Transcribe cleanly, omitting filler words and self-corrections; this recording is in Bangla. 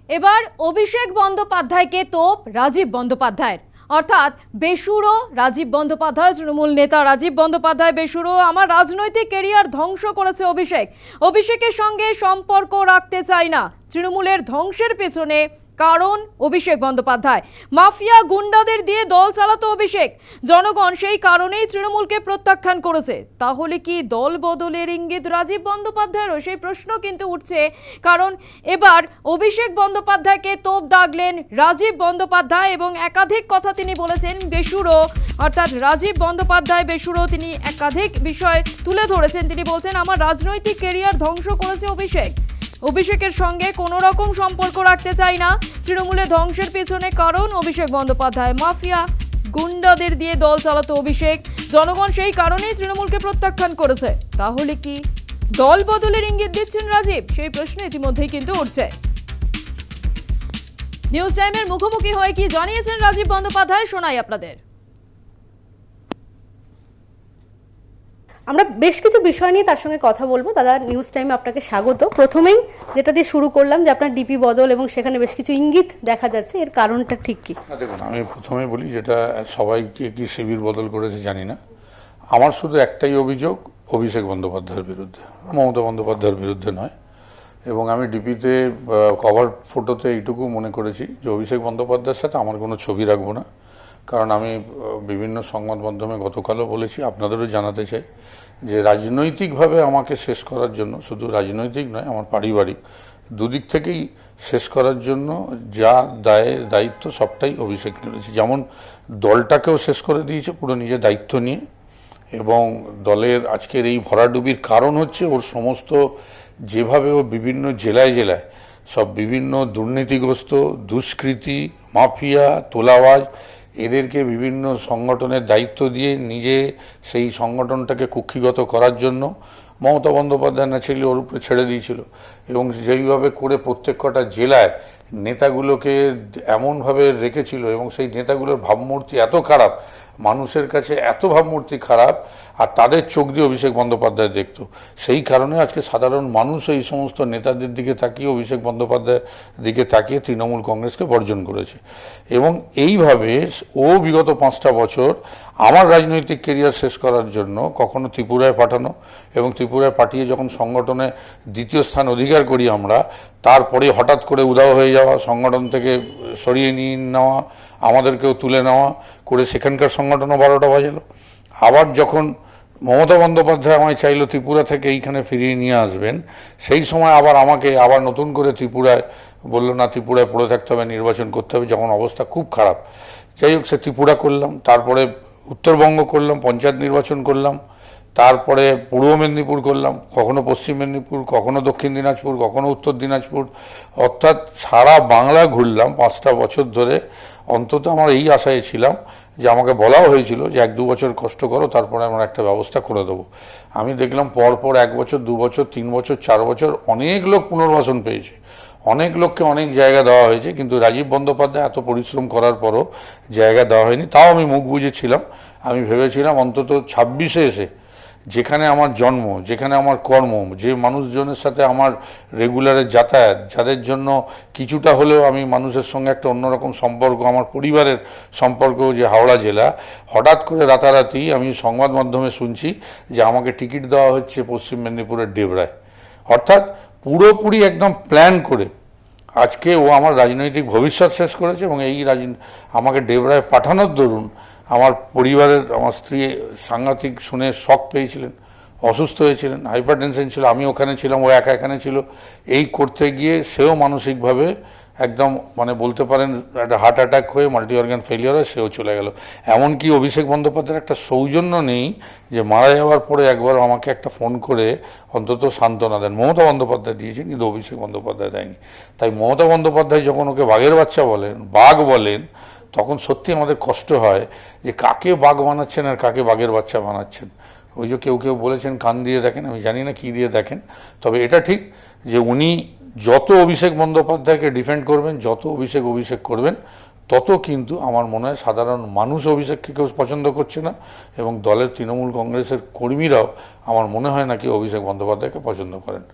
এবার অভিষেক বন্দ্যোপাধ্যায়কে তোপ রাজীব বন্দ্যোপাধ্যায়ের, অর্থাৎ বেসুরো রাজীব বন্দ্যোপাধ্যায়। তৃণমূল নেতা রাজীব বন্দ্যোপাধ্যায় বেসুরো, আমার রাজনৈতিক কেরিয়ার ধ্বংস করেছে অভিষেকের সঙ্গে সম্পর্ক রাখতে চাই না। তৃণমূলের ধ্বংসের পেছনে কারণ অভিষেক বন্দ্যোপাধ্যায়। মাফিয়া গুন্ডাদের দিয়ে দল চালাতো অভিষেক, জনগণ সেই কারণেই তৃণমূলকে প্রত্যাখ্যান করেছে। তাহলে কি দল বদলের ইঙ্গিত রাজীব বন্দ্যোপাধ্যায়েরও? সেই প্রশ্ন কিন্তু উঠছে, কারণ এবার অভিষেক বন্দ্যোপাধ্যায়কে তোপ দাগলেন রাজীব বন্দ্যোপাধ্যায় এবং একাধিক কথা তিনি বলেছেন। বেসুরো অর্থাৎ রাজীব বন্দ্যোপাধ্যায় বেসুরো, তিনি একাধিক বিষয় তুলে ধরেছেন। তিনি বলছেন, আমার রাজনৈতিক কেরিয়ার ধ্বংস করেছে অভিষেকের সঙ্গে কোনো রকম সম্পর্ক রাখতে চাই না। তৃণমূলের ধ্বংসের পেছনে কারণ অভিষেক বন্দ্যোপাধ্যায়। মাফিয়া গুন্ডাদের দিয়ে দল চালাতো অভিষেক, জনগণ সেই কারণেই তৃণমূলকে প্রত্যাখ্যান করেছে। তাহলে কি দল বদলের ইঙ্গিত দিচ্ছেন রাজীব? সেই প্রশ্ন ইতিমধ্যেই কিন্তু উঠছে। নিউজ টাইমের মুখোমুখি হয়ে কি জানিয়েছেন রাজীব বন্দ্যোপাধ্যায়, শোনাই আপনাদের। আমরা বেশ কিছু বিষয় নিয়ে তার সঙ্গে কথা বলবো। দাদা, নিউজ টাইমে আপনাকে স্বাগত। প্রথমেই যেটা দিয়ে শুরু করলাম যে আপনার ডিপি বদল এবং সেখানে বেশ কিছু ইঙ্গিত দেখা যাচ্ছে, এর কারণটা ঠিক কি? দেখুন, আমি প্রথমে বলি, যেটা সবাইকে কি শিবির বদল করেছে জানি না, আমার শুধু একটাই অভিযোগ অভিষেক বন্দ্যোপাধ্যায়ের বিরুদ্ধে, মমতা বন্দ্যোপাধ্যায়ের বিরুদ্ধে নয়। এবং আমি ডিপিতে কভার ফটোতে এইটুকু মনে করেছি যে অভিষেক বন্দ্যোপাধ্যায়ের সাথে আমার কোনো ছবি রাখবো না। কারণ আমি বিভিন্ন সংবাদ মাধ্যমে গতকালও বলেছি, আপনাদেরও জানাতে চাই যে রাজনৈতিকভাবে আমাকে শেষ করার জন্য, শুধু রাজনৈতিক নয়, আমার পারিবারিক দুদিক থেকেই শেষ করার জন্য যা দায়িত্ব সবটাই অভিষেক নিয়েছে। যেমন দলটাকেও শেষ করে দিয়েছে পুরো নিজের দায়িত্ব নিয়ে, এবং দলের আজকের এই ভরাডুবির কারণ হচ্ছে ওর সমস্ত, যেভাবে ও বিভিন্ন জেলায় জেলায় সব বিভিন্ন দুর্নীতিগ্রস্ত, দুষ্কৃতী, মাফিয়া, তোলাবাজ এদেরকে বিভিন্ন সংগঠনের দায়িত্ব দিয়ে নিজে সেই সংগঠনটাকে কুক্ষিগত করার জন্য মমতা বন্দ্যোপাধ্যায় না ছিল ওর উপরে ছেড়ে দিয়েছিল। এবং যেইভাবে করে প্রত্যেক কটা জেলায় নেতাগুলোকে এমনভাবে রেখেছিল, এবং সেই নেতাগুলোর ভাবমূর্তি এত খারাপ, মানুষের কাছে এত ভাবমূর্তি খারাপ, আর তাদের চোখ দিয়ে অভিষেক বন্দ্যোপাধ্যায় দেখতো। সেই কারণে আজকে সাধারণ মানুষ এই সমস্ত নেতাদের দিকে তাকিয়ে, অভিষেক বন্দ্যোপাধ্যায়ের দিকে তাকিয়ে তৃণমূল কংগ্রেসকে বর্জন করেছে। এবং এইভাবে ও বিগত 5টা বছর আমার রাজনৈতিক কেরিয়ার শেষ করার জন্য কখনো ত্রিপুরায় পাঠানো, এবং ত্রিপুরায় পাঠিয়ে যখন সংগঠনে দ্বিতীয় স্থান অধিকার করি আমরা, তারপরে হঠাৎ করে উধাও হয়ে যাওয়া, সংগঠন থেকে সরিয়ে নিয়ে নেওয়া, আমাদেরকেও তুলে নেওয়া করে সেখানকার সংগঠনও 12টা বাজালো। আবার যখন মমতা বন্দ্যোপাধ্যায় আমায় চাইলো ত্রিপুরা থেকে এইখানে ফিরিয়ে নিয়ে আসবেন, সেই সময় আবার আমাকে আবার নতুন করে ত্রিপুরায় বললো, না ত্রিপুরায় পড়ে থাকতে হবে, নির্বাচন করতে হবে, যখন অবস্থা খুব খারাপ। যাই হোক, সে ত্রিপুরা করলাম, তারপরে উত্তরবঙ্গ করলাম, পঞ্চায়েত নির্বাচন করলাম, তারপরে পূর্ব মেদিনীপুর করলাম, কখনো পশ্চিম মেদিনীপুর, কখনো দক্ষিণ দিনাজপুর, কখনো উত্তর দিনাজপুর, অর্থাৎ সারা বাংলা ঘুরলাম 5টা বছর ধরে। অন্তত আমার এই আশায় ছিলাম যে আমাকে বলাও হয়েছিল যে 1-2 বছর কষ্ট করো, তারপরে আমরা একটা ব্যবস্থা করে দেবো। আমি দেখলাম পরপর 1 বছর, 2 বছর, 3 বছর, 4 বছর অনেক লোক পুনর্বাসন পেয়েছে, অনেক লোককে অনেক জায়গা দেওয়া হয়েছে, কিন্তু রাজীব বন্দ্যোপাধ্যায় এত পরিশ্রম করার পরও জায়গা দেওয়া হয়নি। তাও আমি মুখ বুঝেছিলাম, আমি ভেবেছিলাম অন্তত 26-এ এসে, যেখানে আমার জন্ম, যেখানে আমার কর্ম, যে মানুষজনের সাথে আমার রেগুলারের যাতায়াত, যাদের জন্য কিছুটা হলেও আমি মানুষের সঙ্গে একটা অন্যরকম সম্পর্ক, আমার পরিবারের সম্পর্ক, যে হাওড়া জেলা, হঠাৎ করে রাতারাতি আমি সংবাদ মাধ্যমে শুনছি যে আমাকে টিকিট দেওয়া হচ্ছে পশ্চিম মেদিনীপুরের ডেবরায়। অর্থাৎ পুরোপুরি একদম প্ল্যান করে আজকে ও আমার রাজনৈতিক ভবিষ্যৎ শেষ করেছে। এবং এই আমাকে ডেবরায় পাঠানোর দরুন আমার পরিবারের, আমার স্ত্রী সাংঘাতিক শুনে শক পেয়েছিলেন, অসুস্থ হয়েছিলেন, হাইপার টেনশন ছিল, আমি ওখানে ছিলাম, ও একা এখানে ছিল। এই করতে গিয়ে সেও মানসিকভাবে একদম, মানে বলতে পারেন একটা হার্ট অ্যাটাক হয়ে মাল্টি অর্গান ফেলিয়ার হয়ে সেও চলে গেল। এমনকি অভিষেক বন্দ্যোপাধ্যায়ের একটা সৌজন্য নেই যে মারা যাওয়ার পরে একবার আমাকে একটা ফোন করে অন্তত সান্ত্বনা দেন। মমতা বন্দ্যোপাধ্যায় দিয়েছেন, কিন্তু অভিষেক বন্দ্যোপাধ্যায় দেয়নি। তাই মমতা বন্দ্যোপাধ্যায় যখন ওকে বাঘের বাচ্চা বলেন, বাঘ বলেন, তখন সত্যি আমাদের কষ্ট হয় যে কাকে বাঘ বানাচ্ছেন আর কাকে বাঘের বাচ্চা বানাচ্ছেন। ওই যে কেউ কেউ বলেছেন কান দিয়ে দেখেন, আমি জানি না কী দিয়ে দেখেন। তবে এটা ঠিক যে উনি যত অভিষেক বন্দ্যোপাধ্যায়কে ডিফেন্ড করবেন, যত অভিষেক করবেন, তত কিন্তু আমার মনে হয় সাধারণ মানুষ অভিষেককে কেউ পছন্দ করছে না, এবং দলের তৃণমূল কংগ্রেসের কর্মীরাও আমার মনে হয় না কি অভিষেক বন্দ্যোপাধ্যায়কে পছন্দ করেন।